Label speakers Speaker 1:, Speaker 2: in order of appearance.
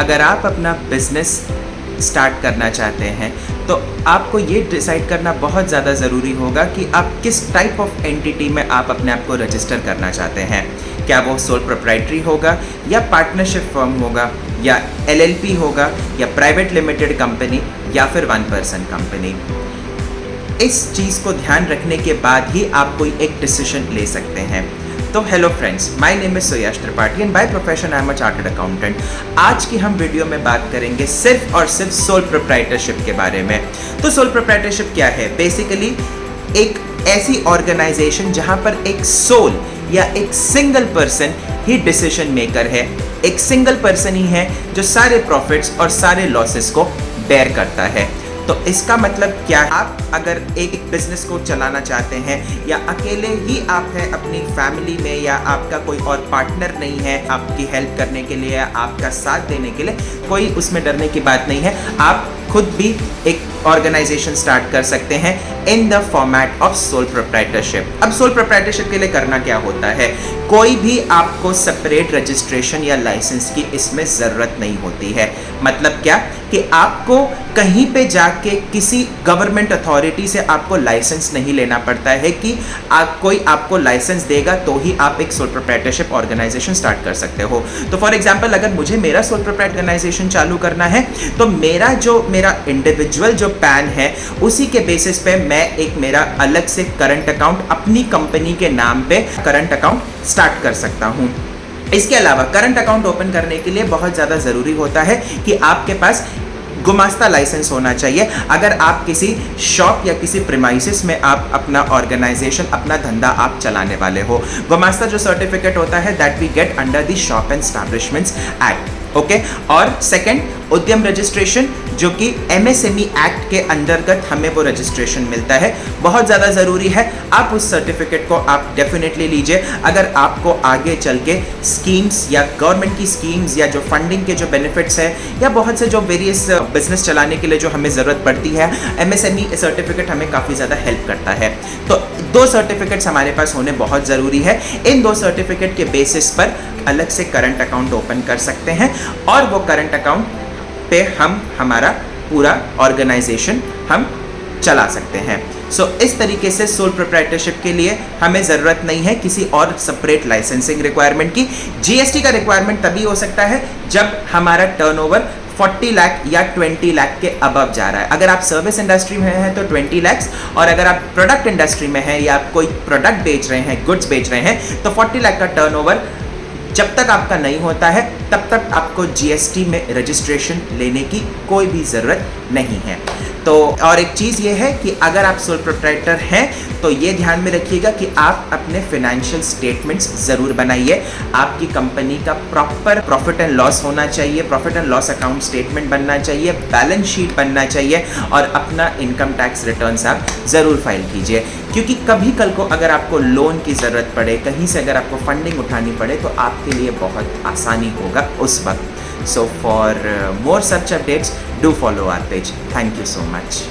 Speaker 1: अगर आप अपना बिजनेस स्टार्ट करना चाहते हैं तो आपको ये डिसाइड करना बहुत ज़्यादा ज़रूरी होगा कि आप किस टाइप ऑफ एंटिटी में आप अपने आप को रजिस्टर करना चाहते हैं। क्या वो सोल प्रोप्राइटरी होगा या पार्टनरशिप फर्म होगा या एलएलपी होगा या प्राइवेट लिमिटेड कंपनी या फिर वन पर्सन कंपनी। इस चीज़ को ध्यान रखने के बाद ही आप कोई एक डिसीजन ले सकते हैं। तो hello friends, my name is Suyash Tripathi and by profession I am a chartered accountant. आज की हम वीडियो में बात करेंगे सिर्फ और सिर्फ सोल प्रोप्राइटरशिप के बारे में। तो सोल प्रोप्राइटरशिप क्या है? बेसिकली एक ऐसी ऑर्गेनाइजेशन जहां पर एक सोल या एक सिंगल पर्सन ही डिसीजन मेकर है। एक सिंगल पर्सन ही है जो सारे प्रॉफिट्स और सारे लॉसेस को बेयर करता है। तो इसका मतलब क्या है? आप अगर एक बिजनेस को चलाना चाहते हैं या अकेले ही आप हैं अपनी फैमिली में या आपका कोई और पार्टनर नहीं है आपकी हेल्प करने के लिए, आपका साथ देने के लिए, कोई उसमें डरने की बात नहीं है। आप खुद भी एक ऑर्गेनाइजेशन स्टार्ट कर सकते हैं in the format of sole proprietorship. अब सोल प्रोप्राइटरशिप के लिए करना क्या होता है? कोई भी आपको सेपरेट रजिस्ट्रेशन या लाइसेंस की इसमें ज़रूरत नहीं होती है। मतलब क्या कि आपको कहीं पे जाके किसी गवर्नमेंट अथॉरिटी से आपको लाइसेंस नहीं लेना पड़ता है कि कोई आपको लाइसेंस देगा तो ही आप एक सोल प्रोप्राइटरशिप ऑर्गेनाइजेशन स्टार्ट कर सकते हो। तो फॉर एग्जांपल, अगर मुझे मेरा सोल प्रोप्राइट ऑर्गेनाइजेशन चालू करना है तो मेरा इंडिविजुअल जो पैन है उसी के बेसिस पे मैं एक मेरा अलग से करंट अकाउंट अपनी कंपनी के नाम पे करंट अकाउंट स्टार्ट कर सकता हूं। इसके अलावा करंट अकाउंट ओपन करने के लिए बहुत ज़्यादा ज़रूरी होता है कि आपके पास गुमास्ता लाइसेंस होना चाहिए। अगर आप किसी शॉप या किसी प्रीमाइसेस में आप अपना ऑर्गेनाइजेशन, अपना धंधा आप चलाने वाले हो। गुमास्ता जो सर्टिफिकेट होता है that we get under the shop and establishments act. Okay, और सेकंड, उद्यम रजिस्ट्रेशन जो कि एमएसएमई एक्ट के अंतर्गत हमें वो रजिस्ट्रेशन मिलता है, बहुत ज़्यादा ज़रूरी है। आप उस सर्टिफिकेट को आप डेफिनेटली लीजिए अगर आपको आगे चल के स्कीम्स या गवर्नमेंट की स्कीम्स या जो फंडिंग के जो बेनिफिट्स है या बहुत से जो वेरियस बिजनेस चलाने के लिए जो हमें ज़रूरत पड़ती है, एमएसएमई सर्टिफिकेट हमें काफ़ी ज़्यादा हेल्प करता है। तो दो सर्टिफिकेट्स हमारे पास होने बहुत ज़रूरी है। इन दो सर्टिफिकेट के बेसिस पर अलग से करंट अकाउंट ओपन कर सकते हैं और वो करंट अकाउंट पे हम हमारा पूरा ऑर्गेनाइजेशन हम चला सकते हैं। सो इस तरीके से सोल प्रोप्राइटरशिप के लिए हमें ज़रूरत नहीं है किसी और सेपरेट लाइसेंसिंग रिक्वायरमेंट की। जीएसटी का रिक्वायरमेंट तभी हो सकता है जब हमारा टर्नओवर 40 लाख या 20 लाख के अबव जा रहा है। अगर आप सर्विस इंडस्ट्री में हैं तो 20 लाख, और अगर आप प्रोडक्ट इंडस्ट्री में हैं या आप कोई प्रोडक्ट बेच रहे हैं, गुड्स बेच रहे हैं, तो 40 लाख का टर्नओवर जब तक आपका नहीं होता है तब तक आपको जीएसटी में रजिस्ट्रेशन लेने की कोई भी ज़रूरत नहीं है। तो और एक चीज़ ये है कि अगर आप सोल प्रोप्राइटर हैं तो ये ध्यान में रखिएगा कि आप अपने फिनेंशियल स्टेटमेंट्स ज़रूर बनाइए। आपकी कंपनी का प्रॉपर प्रॉफिट एंड लॉस होना चाहिए, profit and loss account statement बनना चाहिए, बैलेंस शीट बनना चाहिए और अपना इनकम टैक्स रिटर्न्स आप ज़रूर फाइल कीजिए। क्योंकि कभी कल को अगर आपको लोन की ज़रूरत पड़े, कहीं से अगर आपको फंडिंग उठानी पड़े तो आपके लिए बहुत आसानी होगा उस वक्त। So for more such updates, do follow our page. Thank you so much.